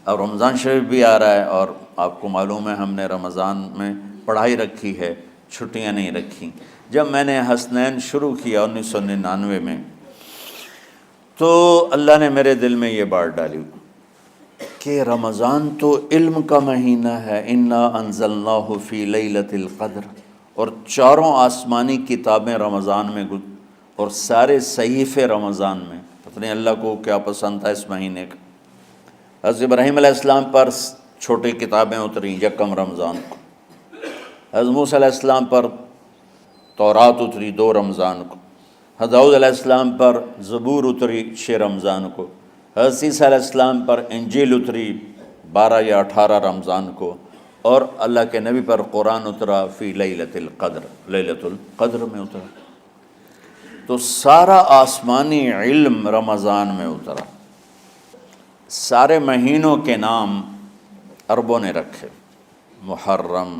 اب رمضان شریف بھی آ رہا ہے، اور آپ کو معلوم ہے ہم نے رمضان میں پڑھائی رکھی ہے، چھٹیاں نہیں رکھی۔ جب میں نے حسنین شروع کیا 1999 میں، تو اللہ نے میرے دل میں یہ بات ڈالی کہ رمضان تو علم کا مہینہ ہے، انا انزلناہ فی لیلۃ القدر، اور چاروں آسمانی کتابیں رمضان میں اور سارے صحیفے رمضان میں۔ پتہ نہیں اللہ کو کیا پسند تھا اس مہینے کا۔ حضرت ابراہیم علیہ السلام پر چھوٹی کتابیں اتریں یکم رمضان کو، حضرت موسیٰ علیہ السلام پر تورات اتری 2 رمضان کو، حضرت داؤد علیہ السلام پر زبور اتری 6 رمضان کو، حضرت عیسیٰ علیہ السلام پر انجیل اتری 12 یا 18 رمضان کو، اور اللہ کے نبی پر قرآن اترا فی لیلۃ القدر، لیلۃ القدر میں اترا۔ تو سارا آسمانی علم رمضان میں اترا۔ سارے مہینوں کے نام عربوں نے رکھے، محرم،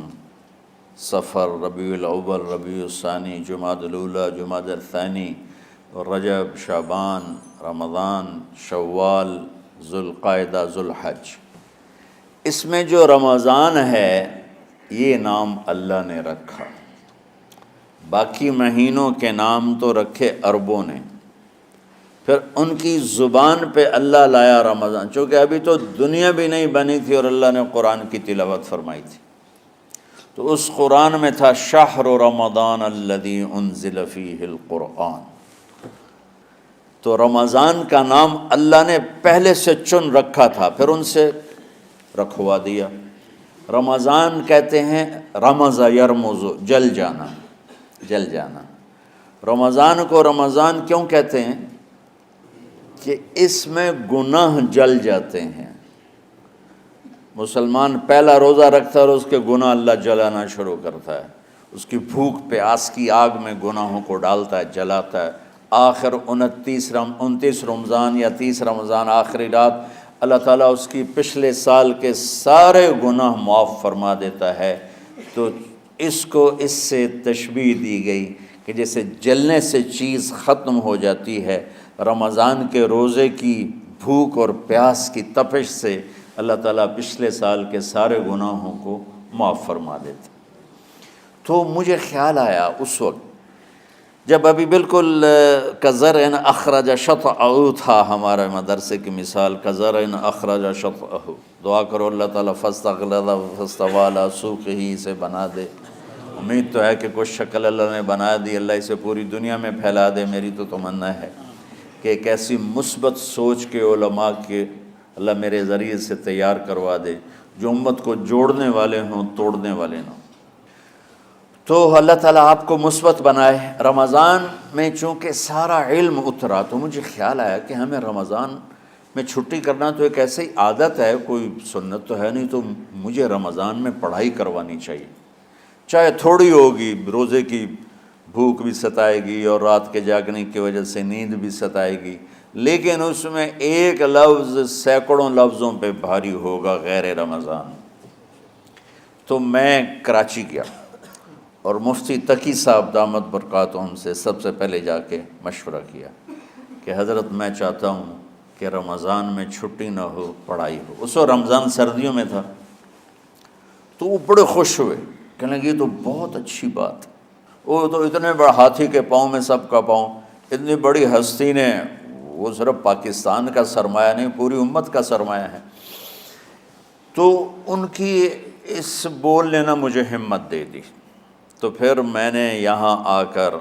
صفر، ربیع الاول، ربیع الثانی، جمادی الاولیٰ، جمادی الثانی، رجب، شعبان، رمضان، شوال، ذوالقعدہ، ذوالحج۔ اس میں جو رمضان ہے یہ نام اللہ نے رکھا، باقی مہینوں کے نام تو رکھے عربوں نے۔ پھر ان کی زبان پہ اللہ لایا رمضان، چونکہ ابھی تو دنیا بھی نہیں بنی تھی اور اللہ نے قرآن کی تلاوت فرمائی تھی، تو اس قرآن میں تھا شہر رمضان الذی انزل فیہ القرآن۔ تو رمضان کا نام اللہ نے پہلے سے چن رکھا تھا، پھر ان سے رکھوا دیا۔ رمضان کہتے ہیں رمض یرمز، جل جانا، جل جانا۔ رمضان کو رمضان کیوں کہتے ہیں؟ کہ اس میں گناہ جل جاتے ہیں۔ مسلمان پہلا روزہ رکھتا ہے اور اس کے گناہ اللہ جلانا شروع کرتا ہے، اس کی بھوک پیاس کی آگ میں گناہوں کو ڈالتا ہے، جلاتا ہے۔ آخر 29 رمضان یا 30 رمضان آخری رات اللہ تعالیٰ اس کی پچھلے سال کے سارے گناہ معاف فرما دیتا ہے۔ تو اس کو اس سے تشبیہ دی گئی کہ جیسے جلنے سے چیز ختم ہو جاتی ہے، رمضان کے روزے کی بھوک اور پیاس کی تپش سے اللہ تعالیٰ پچھلے سال کے سارے گناہوں کو معاف فرما دیتا۔ تو مجھے خیال آیا اس وقت جب ابھی بالکل کزرع اخرج شطأہ تھا، ہمارے مدرسے کی مثال کزرع اخرج شطأہ، دعا کرو اللہ تعالیٰ فاستغلظ فاستوی علی سوقہ سے بنا دے۔ امید تو ہے کہ کچھ شکل اللہ نے بنا دی، اللہ اسے پوری دنیا میں پھیلا دے۔ میری تو تمنا ہے کہ ایک ایسی مثبت سوچ کے علماء کے اللہ میرے ذریعے سے تیار کروا دے جو امت کو جوڑنے والے ہوں، توڑنے والے نہ ہوں۔ تو اللہ تعالیٰ آپ کو مثبت بنائے۔ رمضان میں چونکہ سارا علم اترا تو مجھے خیال آیا کہ ہمیں رمضان میں چھٹی کرنا تو ایک ایسی عادت ہے، کوئی سنت تو ہے نہیں، تو مجھے رمضان میں پڑھائی کروانی چاہیے، چاہے تھوڑی ہوگی، روزے کی بھوک بھی ستائے گی اور رات کے جاگنے کی وجہ سے نیند بھی ستائے گی، لیکن اس میں ایک لفظ سینکڑوں لفظوں پہ بھاری ہوگا، غیر رمضان۔ تو میں کراچی گیا اور مفتی تقی صاحب دامت برکاتہم سے سب سے پہلے جا کے مشورہ کیا کہ حضرت میں چاہتا ہوں کہ رمضان میں چھٹی نہ ہو، پڑھائی ہو۔ اس وقت رمضان سردیوں میں تھا، تو وہ بڑے خوش ہوئے، کہنے لگے یہ تو بہت اچھی بات ہے۔ وہ تو اتنے بڑے ہاتھی کے پاؤں میں سب کا پاؤں، اتنی بڑی ہستی نے، وہ صرف پاکستان کا سرمایہ نہیں پوری امت کا سرمایہ ہے۔ تو ان کی اس بولنے نے مجھے ہمت دے دی۔ تو پھر میں نے یہاں آ کر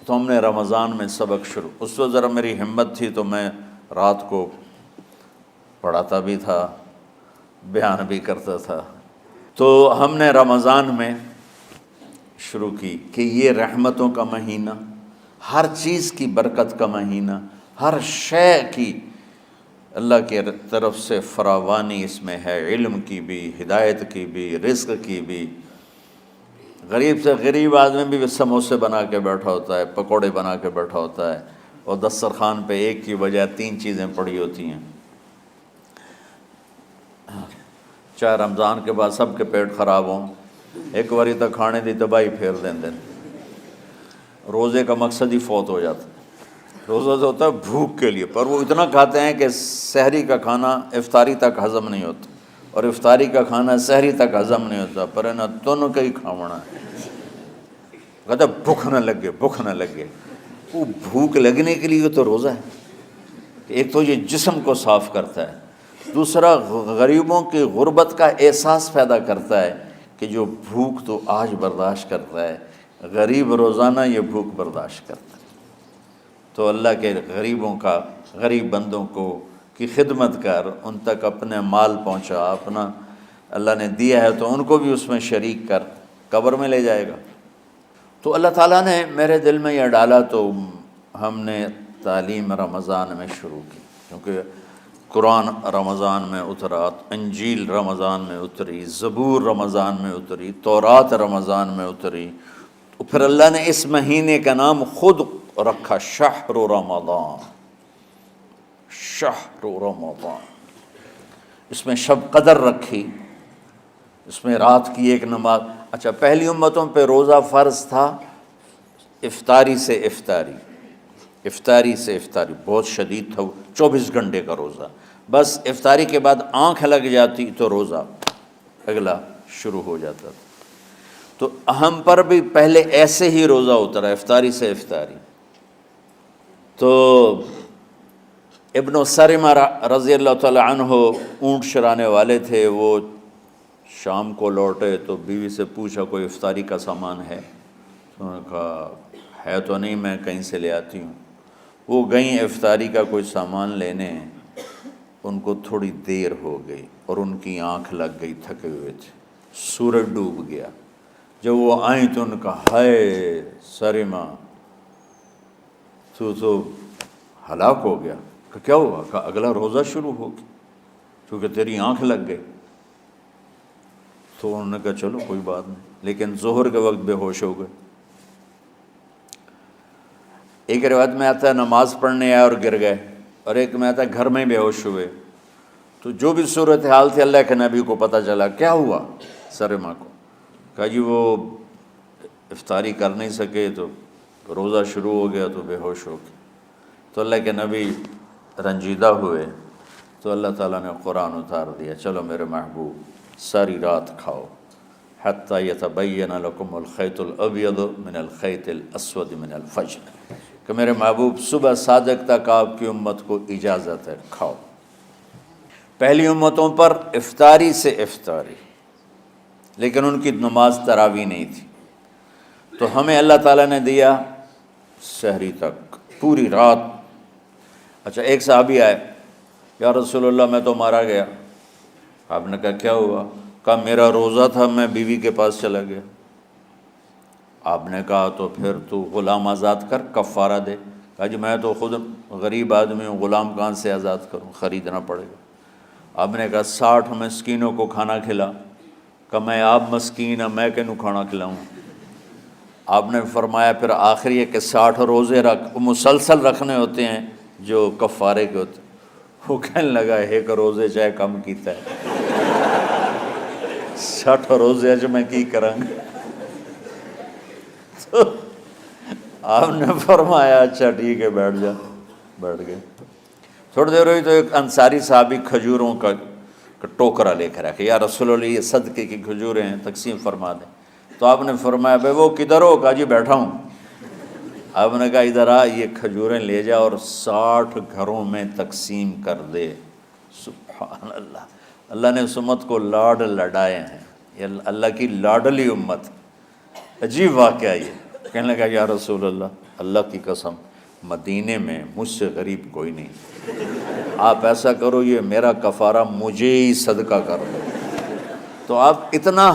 تو ہم نے رمضان میں سبق شروع، اس وقت ذرا میری ہمت تھی تو میں رات کو پڑھاتا بھی تھا، بیان بھی کرتا تھا۔ تو ہم نے رمضان میں شروع کی کہ یہ رحمتوں کا مہینہ، ہر چیز کی برکت کا مہینہ، ہر شے کی اللہ کی طرف سے فراوانی اس میں ہے، علم کی بھی، ہدایت کی بھی، رزق کی بھی۔ غریب سے غریب آدمی بھی سموسے بنا کے بیٹھا ہوتا ہے، پکوڑے بنا کے بیٹھا ہوتا ہے، اور دسترخوان پہ ایک کی بجائے 3 چیزیں پڑی ہوتی ہیں۔ چاہے رمضان کے بعد سب کے پیٹ خراب ہوں، ایک باری تو کھانے دی تباہی پھیر دیں۔ روزے کا مقصد ہی فوت ہو جاتا ہے۔ روزہ تو ہوتا ہے بھوک کے لیے، پر وہ اتنا کھاتے ہیں کہ سحری کا کھانا افطاری تک ہضم نہیں ہوتا، اور افطاری کا کھانا سحری تک ہضم نہیں ہوتا، پر ہے نا دونوں کا ہی کھاونا ہے۔ کہتا بھوک نہ لگے، بھوک نہ لگے۔ وہ بھوک لگنے کے لیے تو روزہ ہے۔ ایک تو یہ جسم کو صاف کرتا ہے، دوسرا غریبوں کی غربت کا احساس پیدا کرتا ہے کہ جو بھوک تو آج برداشت کرتا ہے، غریب روزانہ یہ بھوک برداشت کرتا ہے۔ تو اللہ کے غریبوں کا، غریب بندوں کو کی خدمت کر، ان تک اپنے مال پہنچا، اپنا اللہ نے دیا ہے تو ان کو بھی اس میں شریک کر، قبر میں لے جائے گا۔ تو اللہ تعالیٰ نے میرے دل میں یہ ڈالا تو ہم نے تعلیم رمضان میں شروع کی، کیونکہ قرآن رمضان میں اترا، انجیل رمضان میں اتری، زبور رمضان میں اتری، تورات رمضان میں اتری۔ تو پھر اللہ نے اس مہینے کا نام خود رکھا شہر رمضان، شہر رمضان۔ اس میں شب قدر رکھی، اس میں رات کی ایک نماز۔ اچھا، پہلی امتوں پہ روزہ فرض تھا افطاری سے افطاری، افطاری سے افطاری، بہت شدید تھا وہ، 24 گھنٹے کا روزہ۔ بس افطاری کے بعد آنکھ لگ جاتی تو روزہ اگلا شروع ہو جاتا تھا۔ تو ہم پر بھی پہلے ایسے ہی روزہ اترا، افطاری سے افطاری۔ تو ابن سرمہ رضی اللہ تعالی عنہ اونٹ چرانے والے تھے، وہ شام کو لوٹے تو بیوی سے پوچھا کوئی افطاری کا سامان ہے؟ تو انہوں نے کہا ہے تو نہیں، میں کہیں سے لے آتی ہوں۔ وہ گئیں افطاری کا کوئی سامان لینے، ان کو تھوڑی دیر ہو گئی اور ان کی آنکھ لگ گئی، تھکے ہوئے تھے، سورج ڈوب گیا۔ جب وہ آئیں تو ان کا ہائے سرمہ تو ہلاک ہو گیا۔ کہ کیا ہوا؟ کہ اگلا روزہ شروع ہو گیا کیونکہ تیری آنکھ لگ گئی۔ تو انہوں نے کہا چلو کوئی بات نہیں، لیکن ظہر کے وقت بے ہوش ہو گئے۔ ایک روایت میں آتا ہے نماز پڑھنے آئے اور گر گئے، اور ایک میں آتا ہے گھر میں بے ہوش ہوئے۔ تو جو بھی صورتحال تھی اللہ کے نبی کو پتہ چلا۔ کیا ہوا سرمہ کو؟ کہا جی وہ افطاری کر نہیں سکے تو روزہ شروع ہو گیا تو بے ہوش ہو گئے۔ تو اللہ کے نبی رنجیدہ ہوئے، تو اللہ تعالیٰ نے قرآن اتار دیا، چلو میرے محبوب ساری رات کھاؤ، حتی یتبین لکم الخیط الابیض من الخیط الاسود من الفجر، کہ میرے محبوب صبح صادق تک آپ کی امت کو اجازت ہے، کھاؤ۔ پہلی امتوں پر افطاری سے افطاری، لیکن ان کی نماز تراویح نہیں تھی۔ تو ہمیں اللہ تعالیٰ نے دیا سحری تک، پوری رات۔ اچھا، ایک صحابی آئے، یا رسول اللہ میں تو مارا گیا۔ آپ نے کہا کیا ہوا؟ کہا میرا روزہ تھا، میں بیوی کے پاس چلا گیا۔ آپ نے کہا تو پھر تو غلام آزاد کر، کفارہ دے۔ کہا جی میں تو خود غریب آدمی ہوں، غلام کہاں سے آزاد کروں، خریدنا پڑے گا۔ آپ نے کہا 60 مسکینوں کو کھانا کھلا۔ کہ میں آپ مسکین ہوں، میں کینوں کھانا کھلاؤں؟ آپ نے فرمایا پھر آخری ہے کہ 60 روزے رکھ، مسلسل رکھنے ہوتے ہیں جو کفارے کے ہوتے ہیں۔ وہ کہنے لگا ایک روزے چاہے کم کیتا ہے، 60 روزے اج میں کی کروں گا؟ تو آپ نے فرمایا اچھا ٹھیک ہے بیٹھ جا۔ بیٹھ گئے۔ تھوڑی دیر ہوئی تو ایک انصاری صحابی کھجوروں کا ٹوکرا لے کر آئے، یا رسول اللہ یہ صدقے کی کھجوریں ہیں، تقسیم فرما دیں۔ تو آپ نے فرمایا بھائی وہ کدھر ہو؟ کہا جی بیٹھا ہوں۔ آپ نے کہا ادھر آ، یہ کھجوریں لے جا اور 60 گھروں میں تقسیم کر دے۔ سبحان اللہ، اللہ نے اس امت کو لاڈ لڈائے ہیں، یہ اللہ کی لاڈلی امت۔ عجیب واقعہ یہ، کہنے لگا یا رسول اللہ، اللہ کی قسم مدینے میں مجھ سے غریب کوئی نہیں، آپ ایسا کرو یہ میرا کفارہ مجھے ہی صدقہ کر دو۔ تو آپ اتنا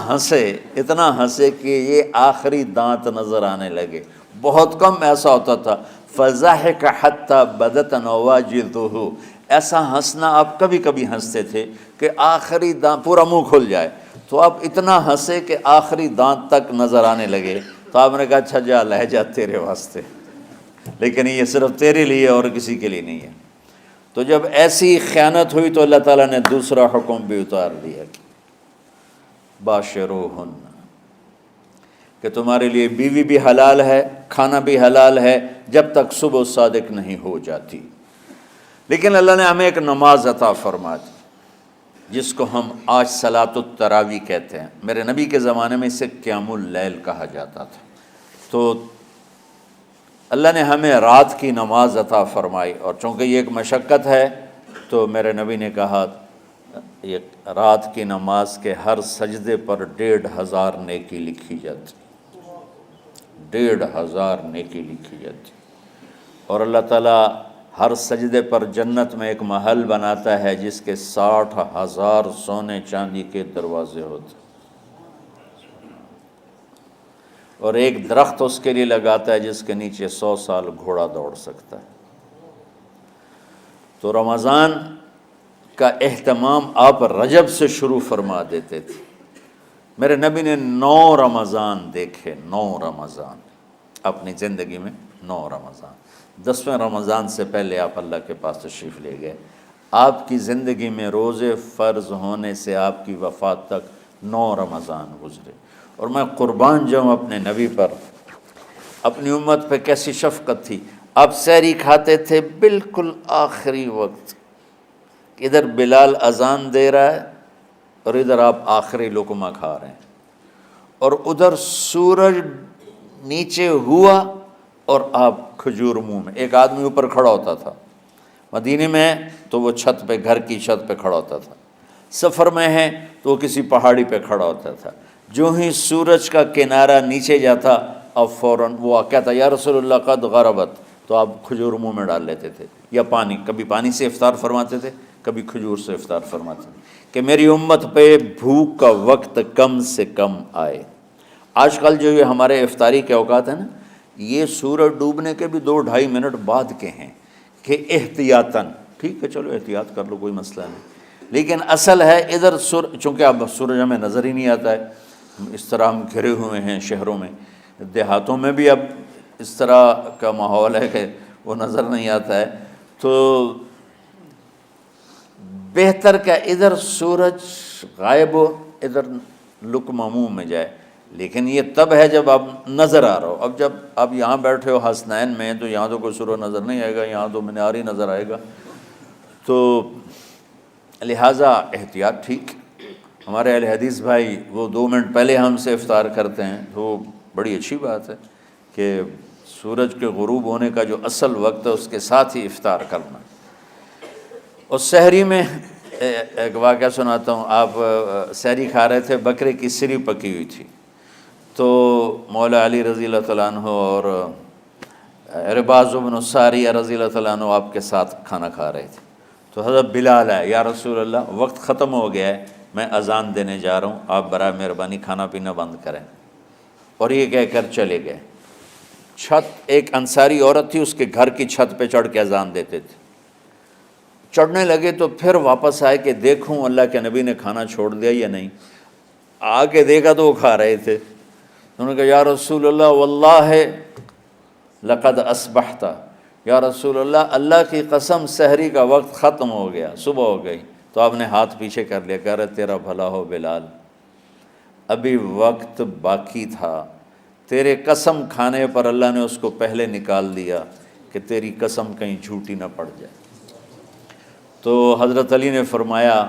ہنسے کہ یہ آخری دانت نظر آنے لگے۔ بہت کم ایسا ہوتا تھا، فضحک حتی بدت نواجذہ، ایسا ہنسنا آپ کبھی کبھی ہنستے تھے کہ آخری دانت پورا منہ کھل جائے، تو آپ اتنا ہنسے کہ آخری دانت تک نظر آنے لگے۔ تو آپ نے کہا اچھا جا لے جا تیرے واسطے، لیکن یہ صرف تیرے لیے اور کسی کے لیے نہیں ہے۔ تو جب ایسی خیانت ہوئی تو اللہ تعالیٰ نے دوسرا حکم بھی اتار دیا، باشروہن، کہ کہ تمہارے لیے بیوی بھی حلال ہے، کھانا بھی حلال ہے جب تک صبح صادق نہیں ہو جاتی۔ لیکن اللہ نے ہمیں ایک نماز عطا فرما دی جس کو ہم آج صلاۃ التراویح کہتے ہیں۔ میرے نبی کے زمانے میں اسے قیام اللیل کہا جاتا تھا۔ تو اللہ نے ہمیں رات کی نماز عطا فرمائی، اور چونکہ یہ ایک مشقت ہے تو میرے نبی نے کہا یہ رات کی نماز کے ہر سجدے پر 1500 نیکی لکھی جاتی، 1500 نیکی لکھی جاتی، اور اللہ تعالیٰ ہر سجدے پر جنت میں ایک محل بناتا ہے جس کے 60,000 سونے چاندی کے دروازے ہوتے ہیں، اور ایک درخت اس کے لیے لگاتا ہے جس کے نیچے 100 سال گھوڑا دوڑ سکتا ہے۔ تو رمضان کا اہتمام آپ رجب سے شروع فرما دیتے تھے۔ میرے نبی نے 9 رمضان دیکھے، 9 رمضان اپنی زندگی میں، 9 رمضان۔ 10ویں رمضان سے پہلے آپ اللہ کے پاس تشریف لے گئے۔ آپ کی زندگی میں روزے فرض ہونے سے آپ کی وفات تک 9 رمضان گزرے، اور میں قربان جاؤں اپنے نبی پر، اپنی امت پہ کیسی شفقت تھی۔ آپ سحری کھاتے تھے بالکل آخری وقت، ادھر بلال اذان دے رہا ہے اور ادھر آپ آخری لقمہ کھا رہے ہیں، اور ادھر سورج نیچے ہوا اور آپ کھجور منہ میں۔ ایک آدمی اوپر کھڑا ہوتا تھا مدینے میں تو وہ چھت پہ، گھر کی چھت پہ کھڑا ہوتا تھا، سفر میں ہے تو وہ کسی پہاڑی پہ کھڑا ہوتا تھا۔ جو ہی سورج کا کنارہ نیچے جاتا اب فوراً وہ کہتا یا رسول اللہ قد غربت، تو آپ کھجور منہ میں ڈال لیتے تھے، یا پانی، کبھی پانی سے افطار فرماتے تھے، کبھی کھجور سے افطار فرماتے تھے، کہ میری امت پہ بھوک کا وقت کم سے کم آئے۔ آج کل جو یہ ہمارے افطاری کے اوقات ہیں نا، یہ سورج ڈوبنے کے بھی 2-2.5 منٹ بعد کے ہیں، کہ احتیاطاً، ٹھیک ہے چلو احتیاط کر لو کوئی مسئلہ نہیں، لیکن اصل ہے ادھر چونکہ اب سورج ہمیں نظر ہی نہیں آتا ہے، اس طرح ہم گھرے ہوئے ہیں شہروں میں، دیہاتوں میں بھی اب اس طرح کا ماحول ہے کہ وہ نظر نہیں آتا ہے، تو بہتر کہ ادھر سورج غائب ہو، ادھر لقمہ منہ میں جائے۔ لیکن یہ تب ہے جب آپ نظر آ رہا ہو۔ اب جب آپ یہاں بیٹھے ہو حسنین میں تو یہاں تو کوئی سورج نظر نہیں آئے گا، یہاں تو منار ہی نظر آئے گا، تو لہٰذا احتیاط ٹھیک۔ ہمارے اہل حدیث بھائی وہ 2 منٹ پہلے ہم سے افطار کرتے ہیں، تو بڑی اچھی بات ہے کہ سورج کے غروب ہونے کا جو اصل وقت ہے اس کے ساتھ ہی افطار کرنا۔ اور سحری میں ایک واقعہ سناتا ہوں، آپ سحری کھا رہے تھے، بکرے کی سری پکی ہوئی تھی، تو مولا علی رضی اللہ تعالیٰ عنہ اور عرباض بن ساریہ رضی اللہ تعالیٰ عنہ آپ کے ساتھ کھانا کھا رہے تھے، تو حضرت بلال ہے، یا رسول اللہ وقت ختم ہو گیا ہے، میں اذان دینے جا رہا ہوں، آپ برائے مہربانی کھانا پینا بند کریں، اور یہ کہہ کر چلے گئے۔ چھت، ایک انصاری عورت تھی، اس کے گھر کی چھت پہ چڑھ کے اذان دیتے تھے، چڑھنے لگے تو پھر واپس آئے کہ دیکھوں اللہ کے نبی نے کھانا چھوڑ دیا یا نہیں، آگے دیکھا تو وہ کھا رہے تھے۔ انہوں نے کہا یا رسول اللہ واللہ لقد اصبحت، یا رسول اللہ اللہ کی قسم سحری کا وقت ختم ہو گیا، صبح ہو گئی۔ تو آپ نے ہاتھ پیچھے کر لیا، کہہ رہے تیرا بھلا ہو بلال، ابھی وقت باقی تھا، تیرے قسم کھانے پر اللہ نے اس کو پہلے نکال دیا کہ تیری قسم کہیں جھوٹی نہ پڑ جائے۔ تو حضرت علی نے فرمایا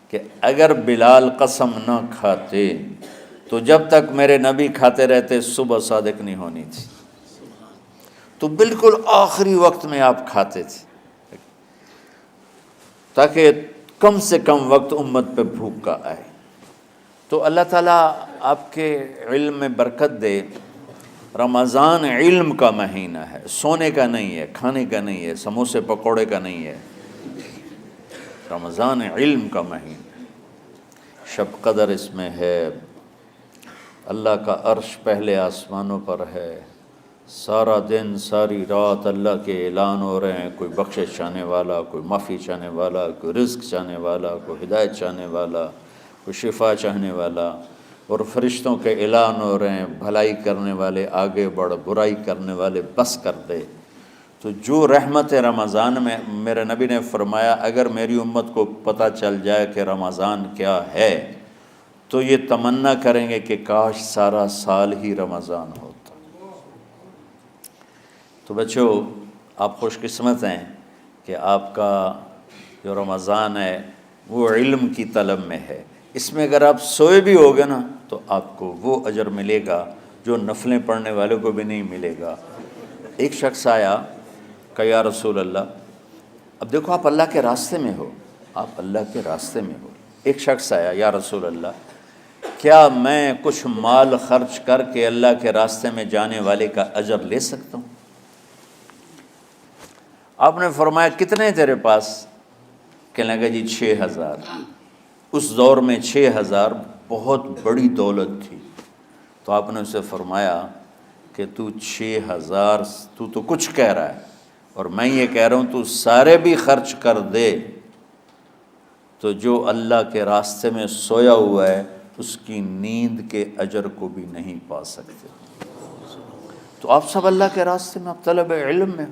کہ اگر بلال قسم نہ کھاتے تو جب تک میرے نبی کھاتے رہتے صبح صادق نہیں ہونی تھی، تو بالکل آخری وقت میں آپ کھاتے تھے تاکہ کم سے کم وقت امت پہ بھوک کا آئے۔ تو اللہ تعالیٰ آپ کے علم میں برکت دے۔ رمضان علم کا مہینہ ہے، سونے کا نہیں ہے، کھانے کا نہیں ہے، سموسے پکوڑے کا نہیں ہے، رمضان علم کا مہینہ، شب قدر اس میں ہے، اللہ کا عرش پہلے آسمانوں پر ہے، سارا دن ساری رات اللہ کے اعلان ہو رہے ہیں، کوئی بخشش چاہنے والا، کوئی معافی چاہنے والا، کوئی رزق چاہنے والا، کوئی ہدایت چاہنے والا، کوئی شفا چاہنے والا، اور فرشتوں کے اعلان ہو رہے ہیں، بھلائی کرنے والے آگے بڑھ، برائی کرنے والے بس کر دے۔ تو جو رحمت رمضان میں، میرے نبی نے فرمایا اگر میری امت کو پتہ چل جائے کہ رمضان کیا ہے تو یہ تمنا کریں گے کہ کاش سارا سال ہی رمضان ہوتا۔ تو بچوں، آپ خوش قسمت ہیں کہ آپ کا جو رمضان ہے وہ علم کی طلب میں ہے۔ اس میں اگر آپ سوئے بھی ہوگے نا تو آپ کو وہ اجر ملے گا جو نفلیں پڑھنے والوں کو بھی نہیں ملے گا۔ ایک شخص آیا کہ یا رسول اللہ، اب دیکھو آپ اللہ کے راستے میں ہو، آپ اللہ کے راستے میں ہو۔ ایک شخص آیا، یا رسول اللہ، کیا میں کچھ مال خرچ کر کے اللہ کے راستے میں جانے والے کا اجر لے سکتا ہوں؟ آپ نے فرمایا کتنے تیرے پاس؟ کہنے لگا جی 6000۔ اس دور میں 6000 بہت بڑی دولت تھی۔ تو آپ نے اسے فرمایا کہ تو 6000 تو کچھ کہہ رہا ہے اور میں یہ کہہ رہا ہوں تو سارے بھی خرچ کر دے تو جو اللہ کے راستے میں سویا ہوا ہے اس کی نیند کے اجر کو بھی نہیں پا سکتے۔ تو آپ سب اللہ کے راستے میں، آپ طلب علم میں